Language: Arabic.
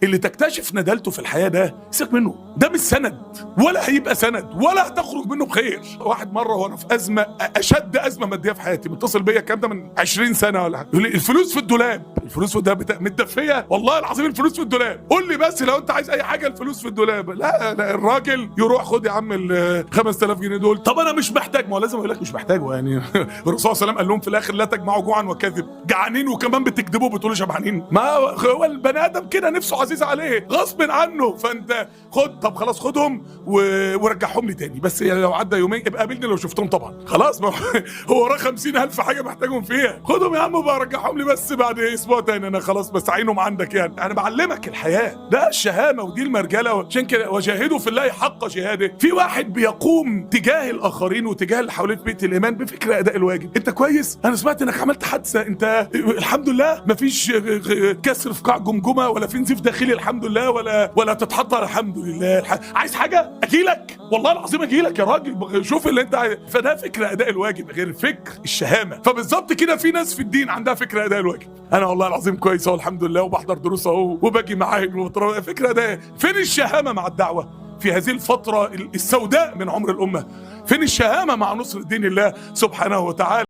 اللي تكتشف ندالته في الحياة ده سيبك منه، ده مش سند ولا هيبقى سند ولا هتخرج منه بخير. واحد مرة وانا في أزمة، أشد أزمة مادية في حياتي، متصل بيا الكلام ده من 20 سنة ولا حاجة، يقول لي الفلوس في الدولاب. الفلوس في الدولاب متدفية، والله العظيم الفلوس في الدولاب، قول لي بس لو أنت عايز أي حاجة الفلوس في الدولاب. لا لا، الراجل يروح خد يا عم ال 5000 جنيه دول، طب أنا مش محتاج. ما هو لازم أقول لك مش محتاجه يعني. الرسول صلى الله عليه وسلم قال لهم في الآخر لا تجمعوا جوعا وكذب، جعانين وكمان بتكذبوا بتقولوا شبعانين. ما هو البني آدم كده نفسه عزيز عليه غصب عنه، فانت خد، طب خلاص خدهم ورجعهم لي تاني، بس يعني لو عدى يومين ابقى قابلني لو شفتهم طبعا. خلاص ما هو وراه 50,000 حاجه محتاجهم فيها، خدهم يا عم وبقى رجعهم لي بس بعد اسبوع تاني، انا خلاص بستعينهم عندك. يعني انا بعلمك الحياه، ده الشهامه ودي المرجله. عشان كده وجاهدوا في الله حق جهاده. في واحد بيقوم تجاه الاخرين وتجاه اللي حواليه في بيت الايمان بفكره اداء الواجب. انت كويس؟ انا سمعت انك عملت حادثه، انت الحمد لله مفيش كسر في قاع جمجمه ولا في نزيف داخلي الحمد لله، ولا تتحط على الحمد لله. عايز حاجه اجيلك، والله العظيم اجيلك يا راجل، شوف اللي انت عايز. فده فكر اداء الواجب غير فكر الشهامه. فبالظبط كده في ناس في الدين عندها فكر اداء الواجب، انا والله العظيم كويس اهو الحمد لله وبحضر دروس اهو وباجي معاهم، فكره اداء. فين الشهامه مع الدعوه في هذه الفتره السوداء من عمر الامه؟ فين الشهامه مع نصر دين الله سبحانه وتعالى؟